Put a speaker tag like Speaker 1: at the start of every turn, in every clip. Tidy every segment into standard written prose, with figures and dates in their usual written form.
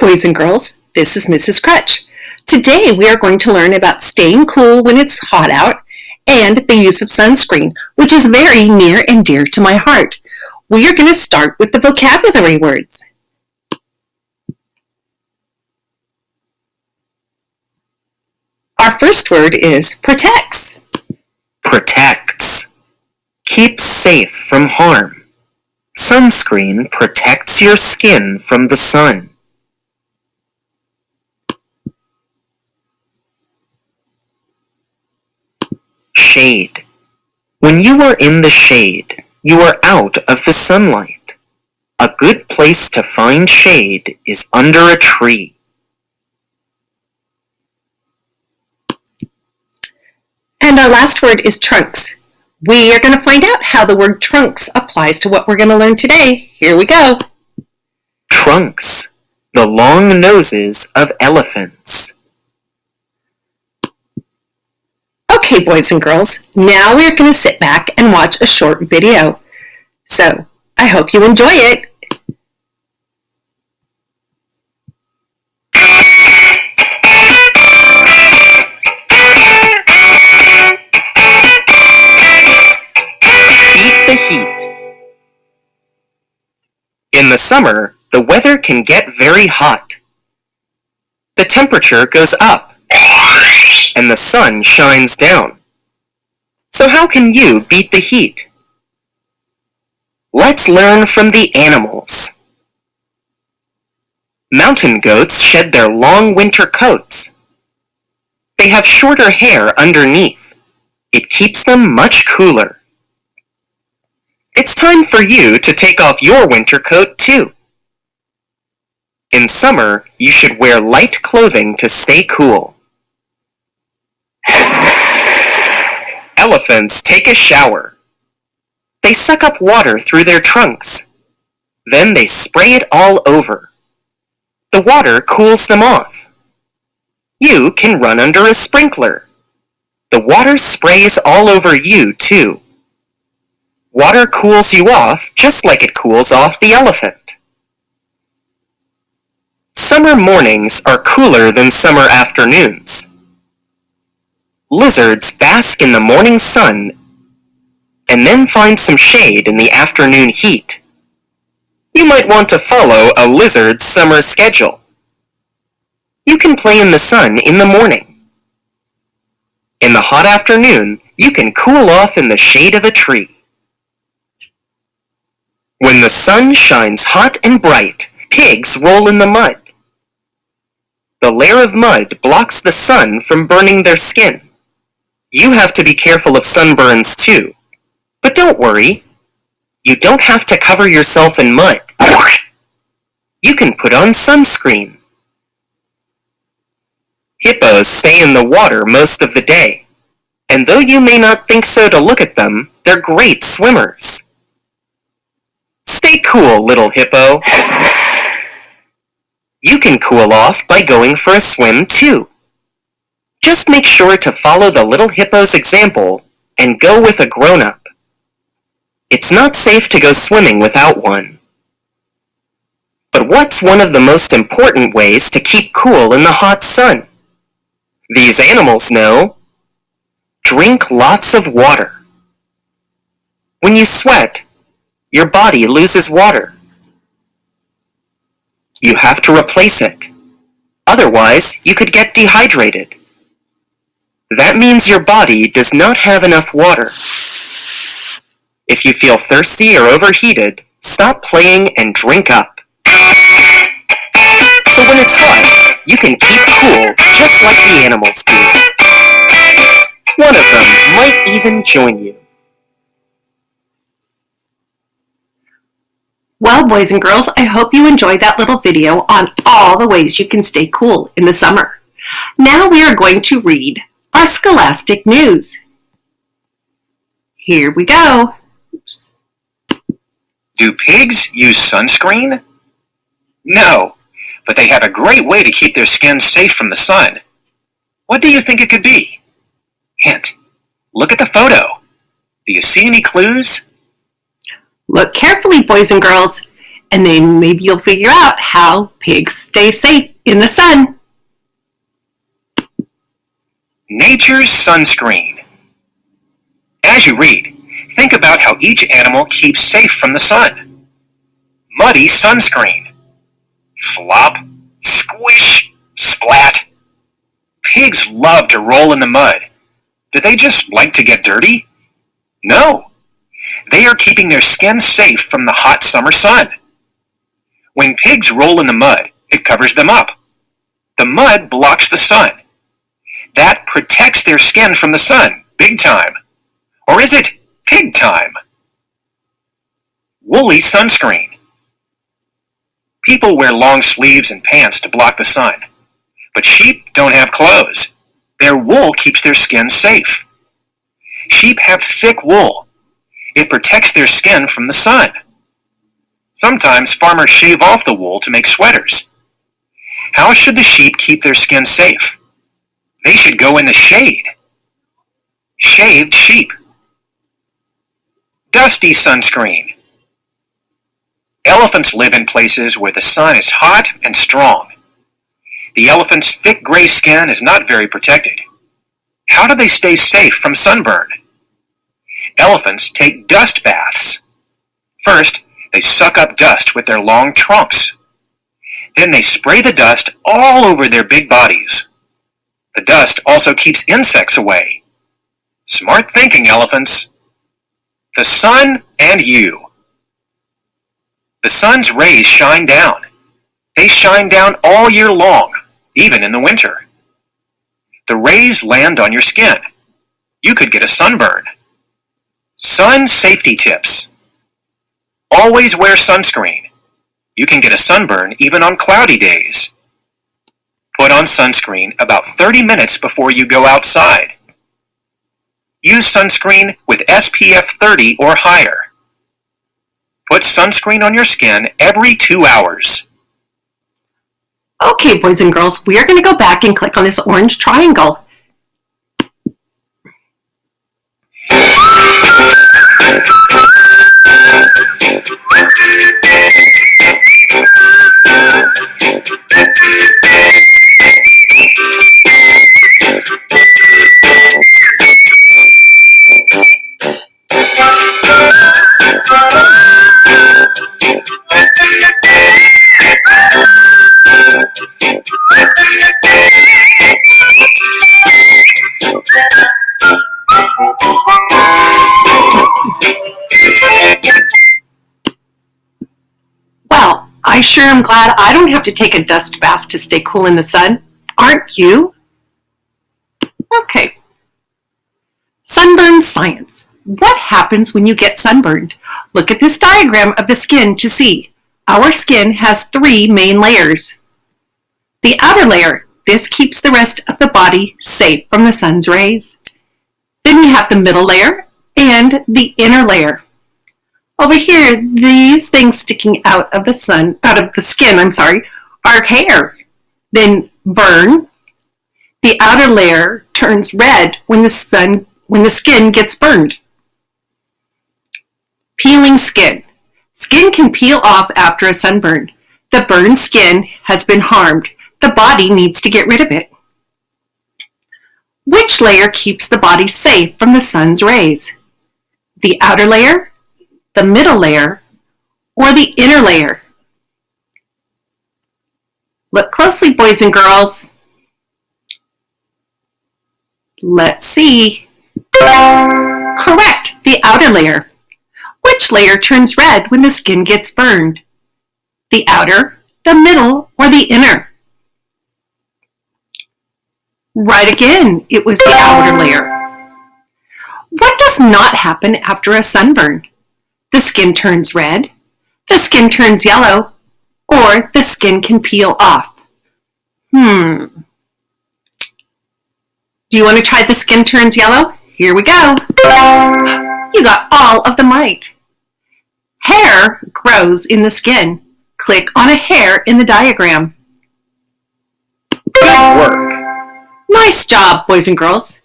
Speaker 1: boys and girls. This is Mrs. Crutch. Today we are going to learn about staying cool when it's hot out and the use of sunscreen, which is very near and dear to my heart. We are going to start with the vocabulary words. Our first word is protects.
Speaker 2: Protects. Keeps safe from harm. Sunscreen protects your skin from the sun. Shade. When you are in the shade, you are out of the sunlight. A good place to find shade is under a tree.
Speaker 1: And our last word is trunks. We are going to find out how the word trunks applies to what we're going to learn today. Here we go.
Speaker 2: Trunks. The long noses of elephants.
Speaker 1: Okay, boys and girls, now we're going to sit back and watch a short video. So, I hope you enjoy it.
Speaker 2: Beat the heat. In the summer, the weather can get very hot. The temperature goes up and the sun shines down. So how can you beat the heat? Let's learn from the animals. Mountain goats shed their long winter coats. They have shorter hair underneath. It keeps them much cooler. It's time for you to take off your winter coat too. In summer, you should wear light clothing to stay cool. Elephants take a shower. They suck up water through their trunks. Then they spray it all over. The water cools them off. You can run under a sprinkler. The water sprays all over you too. Water cools you off just like it cools off the elephant. Summer mornings are cooler than summer afternoons. Lizards bask in the morning sun and then find some shade in the afternoon heat. You might want to follow a lizard's summer schedule. You can play in the sun in the morning. In the hot afternoon, you can cool off in the shade of a tree. When the sun shines hot and bright, pigs roll in the mud. The layer of mud blocks the sun from burning their skin. You have to be careful of sunburns too. But don't worry. You don't have to cover yourself in mud. You can put on sunscreen. Hippos stay in the water most of the day. And though you may not think so to look at them, they're great swimmers. Stay cool, little hippo. You can cool off by going for a swim too. Just make sure to follow the little hippo's example and go with a grown-up. It's not safe to go swimming without one. But what's one of the most important ways to keep cool in the hot sun? These animals know. Drink lots of water. When you sweat, your body loses water. You have to replace it. Otherwise, you could get dehydrated. That means your body does not have enough water. If you feel thirsty or overheated, stop playing and drink up. So when it's hot, you can keep cool just like the animals do. One of them might even join you.
Speaker 1: Well, boys and girls, I hope you enjoyed that little video on all the ways you can stay cool in the summer. Now we are going to read our scholastic news. Here we go. Oops.
Speaker 3: Do pigs use sunscreen? No, but they have a great way to keep their skin safe from the sun. What do you think it could be? Hint. Look at the photo. Do you see any clues?
Speaker 1: Look carefully, boys and girls. and then maybe you'll figure out how pigs stay safe in the sun.
Speaker 3: Nature's sunscreen. As you read, think about how each animal keeps safe from the sun. Muddy sunscreen. Flop, squish, splat. Pigs love to roll in the mud. Do they just like to get dirty? No. They are keeping their skin safe from the hot summer sun. When pigs roll in the mud, it covers them up. The mud blocks the sun. That protects their skin from the sun, big time. Or is it pig time? Woolly sunscreen. People wear long sleeves and pants to block the sun. But sheep don't have clothes. Their wool keeps their skin safe. Sheep have thick wool. It protects their skin from the sun. Sometimes farmers shave off the wool to make sweaters. How should the sheep keep their skin safe? They should go in the shade. Shaved sheep. Dusty sunscreen. Elephants live in places where the sun is hot and strong. The elephant's thick gray skin is not very protected. How do they stay safe from sunburn? Elephants take dust baths. First, they suck up dust with their long trunks. Then they spray the dust all over their big bodies. The dust also keeps insects away. Smart thinking, elephants. The sun and you. The sun's rays shine down. They shine down all year long, even in the winter. The rays land on your skin. You could get a sunburn. Sun safety tips. Always wear sunscreen. You can get a sunburn even on cloudy days. Put on sunscreen about 30 minutes before you go outside. Use sunscreen with SPF 30 or higher. Put sunscreen on your skin every 2 hours.
Speaker 1: Okay, boys and girls, we are going to go back and click on this orange triangle. Well, I sure am glad I don't have to take a dust bath to stay cool in the sun. Aren't you? Okay. Sunburn science. What happens when you get sunburned? Look at this diagram of the skin to see. Our skin has 3 main layers. The outer layer, this keeps the rest of the body safe from the sun's rays. Then we have the middle layer and the inner layer. Over here, these things sticking out of the skin, are hair. Then burn. The outer layer turns red when the skin gets burned. Peeling skin. Skin can peel off after a sunburn. The burned skin has been harmed. The body needs to get rid of it. Which layer keeps the body safe from the sun's rays? The outer layer, the middle layer, or the inner layer? Look closely, boys and girls. Let's see. Correct, the outer layer. Which layer turns red when the skin gets burned? The outer, the middle, or the inner? Right again, it was the outer layer. What does not happen after a sunburn? The skin turns red, the skin turns yellow, or the skin can peel off. Do you want to try the skin turns yellow? Here we go. You got all of them right. Hair grows in the skin. Click on a hair in the diagram.
Speaker 3: Good work.
Speaker 1: Nice job, boys and girls.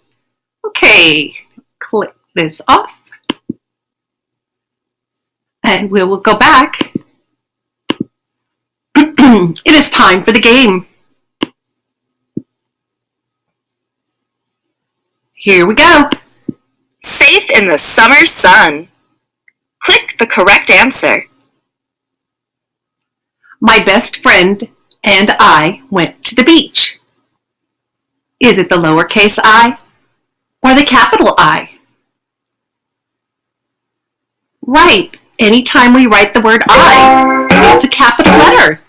Speaker 1: Okay, click this off. And we will go back It is time for the game. Here we go.
Speaker 4: Safe in the summer sun. Click the correct answer.
Speaker 1: My best friend and I went to the beach. Is it the lowercase I or the capital I? Right. Anytime we write the word I, it's a capital letter.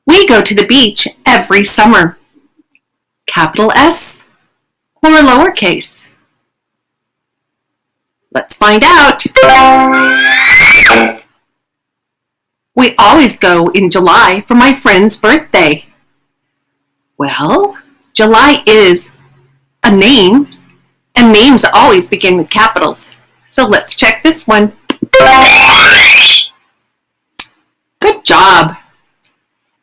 Speaker 1: We go to the beach every summer. Capital S or lowercase? Let's find out. We always go in July for my friend's birthday. Well, July is a name, and names always begin with capitals. So let's check this one. Good job.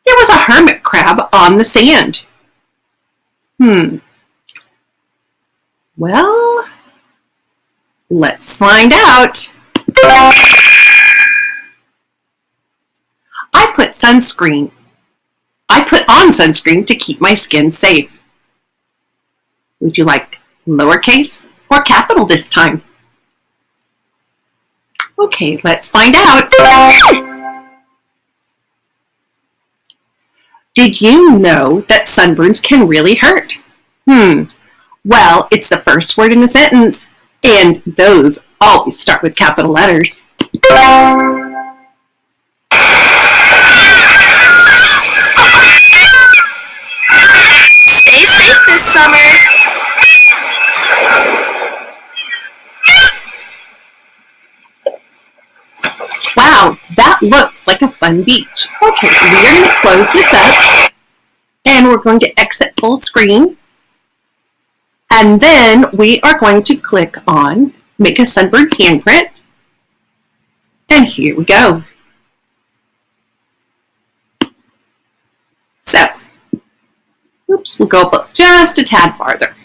Speaker 1: There was a hermit crab on the sand. Well, let's find out. I put on sunscreen to keep my skin safe. Would you like lowercase or capital this time? Okay, let's find out. Did you know that sunburns can really hurt? Well, it's the first word in the sentence, and those always start with capital letters.
Speaker 4: Stay safe this summer.
Speaker 1: Wow, that looks like a fun beach. Okay, we are going to close this up, and we're going to exit full screen. And then we are going to click on Make a Sunburned Handprint. And here we go. So, we'll go up just a tad farther.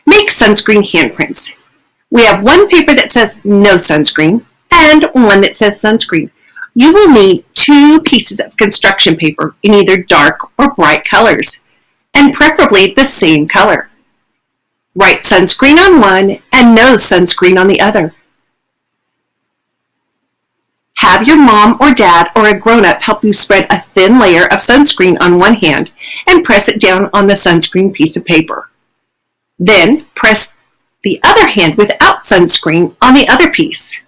Speaker 1: Make sunscreen handprints. We have one paper that says no sunscreen and one that says sunscreen. You will need 2 pieces of construction paper in either dark or bright colors, and preferably the same color. Write sunscreen on one and no sunscreen on the other. Have your mom or dad or a grown-up help you spread a thin layer of sunscreen on one hand and press it down on the sunscreen piece of paper. Then press the other hand without sunscreen on the other piece.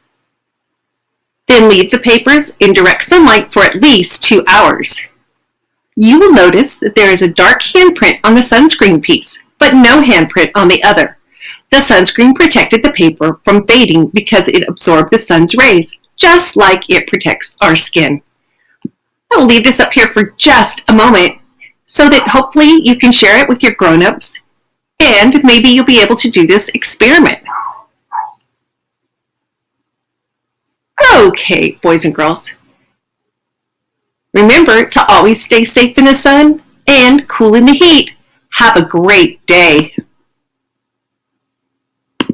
Speaker 1: Then leave the papers in direct sunlight for at least 2 hours. You will notice that there is a dark handprint on the sunscreen piece, but no handprint on the other. The sunscreen protected the paper from fading because it absorbed the sun's rays, just like it protects our skin. I will leave this up here for just a moment so that hopefully you can share it with your grown-ups, and maybe you'll be able to do this experiment. Okay, boys and girls. Remember to always stay safe in the sun and cool in the heat. Have a great day.